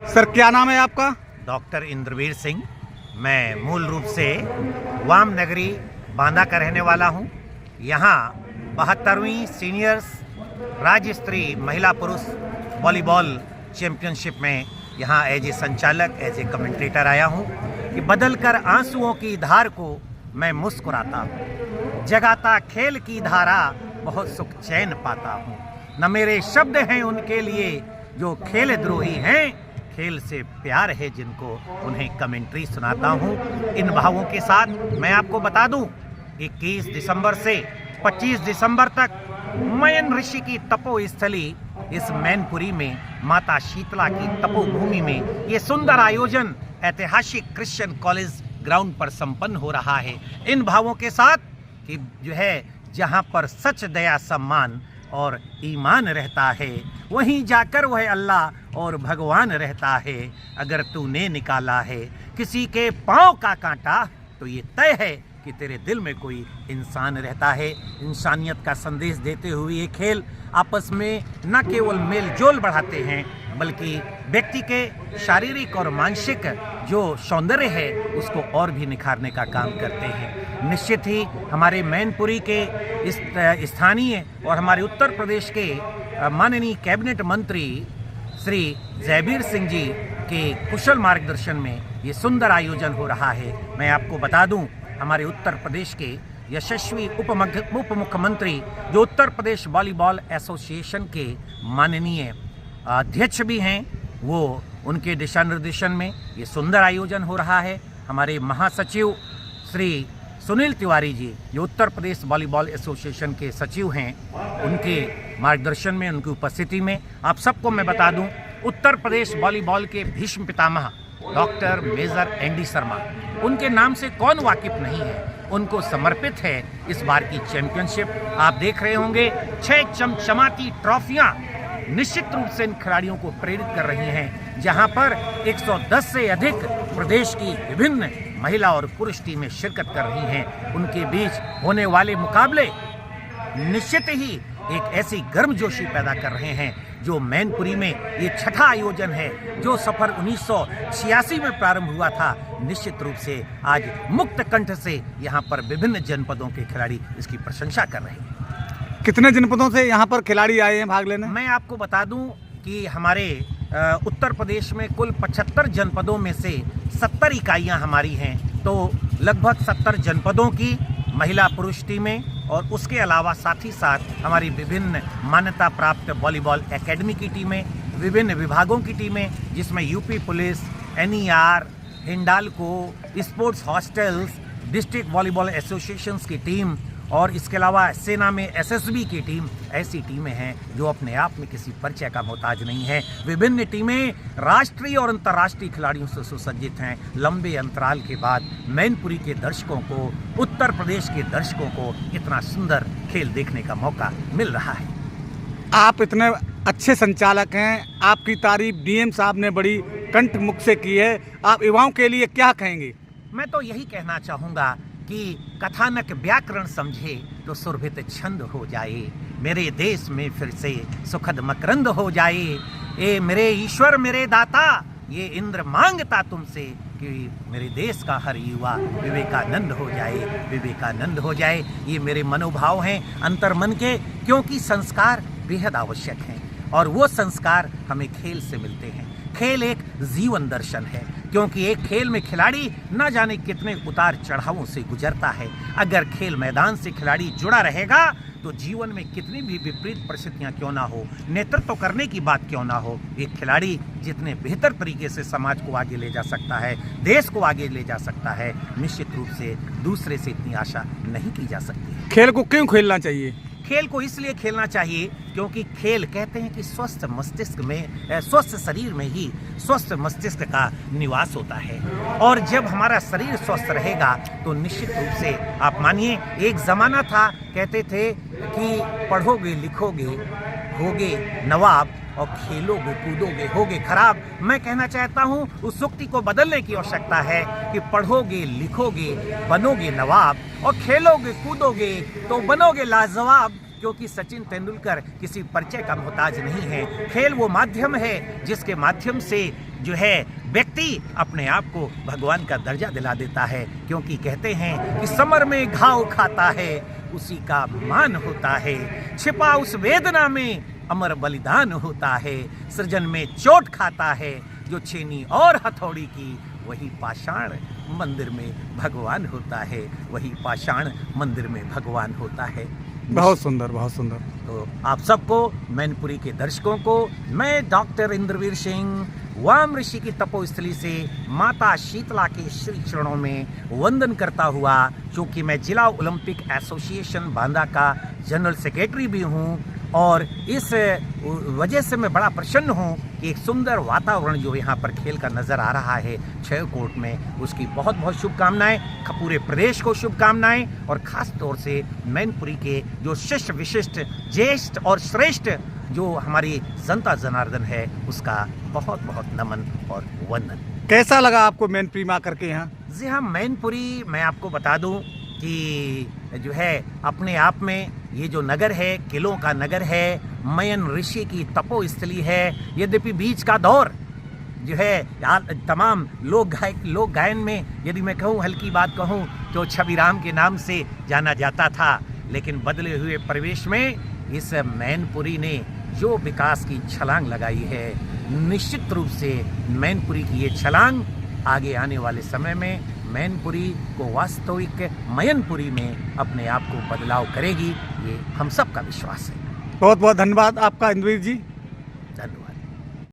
Sir क्या नाम है आपका? डॉक्टर इंद्रवीर सिंह। मैं मूल रूप से वाम नगरी बांदा का रहने वाला हूं। यहां 72वीं सीनियर्स राज्य स्तरीय महिला पुरुष वॉलीबॉल चैंपियनशिप में यहां एज ए संचालक, एज ए कमेंटेटर आया हूं कि बदलकर आंसुओं की धार को मैं मुस्कुराता हूं, जगाता खेल की धारा बहुत सुख चैन पाता हूं। न मेरे शब्द हैं उनके लिए जो खेल द्रोही हैं, खेल से प्यार है जिनको उन्हें कमेंट्री सुनाता हूं। इन भावों के साथ मैं आपको बता दूं, 21 दिसंबर से 25 दिसंबर तक मयन ऋषि की तपोस्थली इस मैनपुरी में माता शीतला की तपोभूमि में ये सुंदर आयोजन ऐतिहासिक क्रिश्चियन कॉलेज ग्राउंड पर संपन्न हो रहा है। इन भावों के साथ कि जो है जहां पर सच, दया, सम्मान और ईमान रहता है, वहीं जाकर वह अल्लाह और भगवान रहता है। अगर तूने निकाला है किसी के पांव का कांटा तो ये तय है कि तेरे दिल में कोई इंसान रहता है। इंसानियत का संदेश देते हुए ये खेल आपस में न केवल मेल जोल बढ़ाते हैं बल्कि व्यक्ति के शारीरिक और मानसिक जो सौंदर्य है उसको और भी निखारने का काम करते हैं। निश्चित ही हमारे मैनपुरी के इस स्थानीय और हमारे उत्तर प्रदेश के माननीय कैबिनेट मंत्री श्री जयबीर सिंह जी के कुशल मार्गदर्शन में ये सुंदर आयोजन हो रहा है। मैं आपको बता दूं, हमारे उत्तर प्रदेश के यशस्वी उप मुख्यमंत्री जो उत्तर प्रदेश वॉलीबॉल एसोसिएशन के माननीय अध्यक्ष भी हैं, वो उनके दिशा निर्देशन में ये सुंदर आयोजन हो रहा है। हमारे महासचिव श्री सुनील तिवारी जी जो उत्तर प्रदेश वॉलीबॉल एसोसिएशन के सचिव हैं, उनके मार्गदर्शन में, उनकी उपस्थिति में आप सबको मैं बता दूं, उत्तर प्रदेश वॉलीबॉल के Bhishma Pitamah doctor major ND Sharma, उनके नाम से कौन वाकिफ नहीं है, उनको समर्पित है इस बार की चैंपियनशिप। आप देख रहे होंगे 6 चमचमाती ट्रॉफियां निश्चित रूप से इन खिलाड़ियों को प्रेरित कर रही हैं, जहां पर 110 से अधिक प्रदेश की विभिन्न महिला और पुरुष टीमें शिरकत कर रही हैं। उनके बीच होने वाले मुकाबले निश्चित ही एक ऐसी गर्मजोशी पैदा कर रहे हैं जो मैनपुरी में ये छठा आयोजन है जो सफर 1986 में प्रारंभ हुआ था। निश्चित रूप से आज मुक्त कंठ से यहाँ पर विभिन्न जनपदों के खिलाड़ी इसकी प्रशंसा कर रहे हैं। कितने जनपदों से यहाँ पर खिलाड़ी आए हैं भाग लेने? मैं आपको बता दूं कि हमारे उत्तर प्रदेश में कुल 75 जनपदों में से 70 इकाइयाँ हमारी हैं, तो लगभग 70 जनपदों की महिला पुरुष टीमें और उसके अलावा साथ ही साथ हमारी विभिन्न मान्यता प्राप्त वॉलीबॉल एकेडमी की टीमें, विभिन्न विभागों की टीमें जिसमें UP police, NER, Hindalco, sports hostels, district volleyball associations की टीम और इसके अलावा सेना में एसएसबी की टीम, ऐसी टीमें हैं जो अपने आप में किसी परिचय का मोहताज नहीं है। विभिन्न टीमें राष्ट्रीय और अंतर्राष्ट्रीय खिलाड़ियों से सुसज्जित हैं। लंबे अंतराल के बाद मैनपुरी के दर्शकों को, उत्तर प्रदेश के दर्शकों को इतना सुंदर खेल देखने का मौका मिल रहा है। आप इतने अच्छे संचालक हैं, आपकी तारीफ डीएम साहब ने बड़ी कंठ मुख से की है, आप युवाओं के लिए क्या कहेंगे? मैं तो यही कहना चाहूँगा कि कथानक व्याकरण समझे तो सुरभित छंद हो जाए, मेरे देश में फिर से सुखद मकरंद हो जाए। ए मेरे ईश्वर मेरे दाता, ये इंद्र मांगता तुमसे कि मेरे देश का हर युवा विवेकानंद हो जाए, विवेकानंद हो जाए। ये मेरे मनोभाव हैं अंतर्मन के, क्योंकि संस्कार बेहद आवश्यक हैं और वो संस्कार हमें खेल से मिलते हैं। खेल एक जीवन दर्शन है, क्योंकि एक खेल में खिलाड़ी न जाने कितने उतार चढ़ावों से गुजरता है। अगर खेल मैदान से खिलाड़ी जुड़ा रहेगा तो जीवन में कितनी भी विपरीत परिस्थितियां क्यों ना हो, नेतृत्व करने की बात क्यों ना हो, एक खिलाड़ी जितने बेहतर तरीके से समाज को आगे ले जा सकता है, देश को आगे ले जा सकता है, निश्चित रूप से दूसरे से इतनी आशा नहीं की जा सकती। खेल को क्यों खेलना चाहिए? खेल को इसलिए खेलना चाहिए क्योंकि खेल कहते हैं कि स्वस्थ मस्तिष्क में, स्वस्थ शरीर में ही स्वस्थ मस्तिष्क का निवास होता है। और जब हमारा शरीर स्वस्थ रहेगा तो निश्चित रूप से आप मानिए, एक ज़माना था कहते थे कि पढ़ोगे लिखोगे होगे नवाब और खेलोगे कूदोगे होगे खराब। मैं कहना चाहता हूँ उस उक्ति को बदलने की आवश्यकता है कि पढ़ोगे लिखोगे बनोगे नवाब और खेलोगे कूदोगे तो बनोगे लाजवाब। क्योंकि सचिन तेंदुलकर किसी परिचय का मोहताज नहीं है। खेल वो माध्यम है जिसके माध्यम से जो है व्यक्ति अपने आप को भगवान का दर्जा दिला देता है, क्योंकि कहते हैं कि समर में घाव खाता है उसी का मान होता है, छिपा उस वेदना में अमर बलिदान होता है, सृजन में चोट खाता है जो छेनी और हथौड़ी की, वही पाषाण मंदिर में भगवान होता है, वही पाषाण मंदिर में भगवान होता है। बहुत सुंदर, बहुत सुंदर। तो आप सबको, मैनपुरी के दर्शकों को, मैं डॉक्टर इंद्रवीर सिंह वाम ऋषि की तपोस्थली से माता शीतला के श्री चरणों में वंदन करता हुआ, क्योंकि मैं जिला ओलंपिक एसोसिएशन बांदा का जनरल सेक्रेटरी भी हूँ, और इस वजह से मैं बड़ा प्रसन्न हूँ कि एक सुंदर वातावरण जो यहाँ पर खेल का नज़र आ रहा है 6 कोर्ट में, उसकी बहुत बहुत शुभकामनाएं, पूरे प्रदेश को शुभकामनाएं, और ख़ास तौर से मैनपुरी के जो शिष्ट विशिष्ट ज्येष्ठ और श्रेष्ठ जो हमारी जनता जनार्दन है, उसका बहुत बहुत नमन और वंदन। कैसा लगा आपको मैनपुरी में आकर के यहाँ? जी हाँ, मैनपुरी मैं आपको बता दूं कि जो है अपने आप में ये जो नगर है, किलों का नगर है, मयन ऋषि की तपोस्थली है। यद्यपि बीच का दौर जो है तमाम लोक गायन में यदि मैं कहूँ, हल्की बात कहूँ तो छबीराम के नाम से जाना जाता था, लेकिन बदले हुए परिवेश में इस मैनपुरी ने जो विकास की छलांग लगाई है, निश्चित रूप से मैनपुरी की ये छलांग आगे आने वाले समय में मैनपुरी को वास्तविक मयनपुरी में अपने आप को बदलाव करेगी, ये हम सब का विश्वास है। बहुत बहुत धन्यवाद आपका इंद्रवीर जी।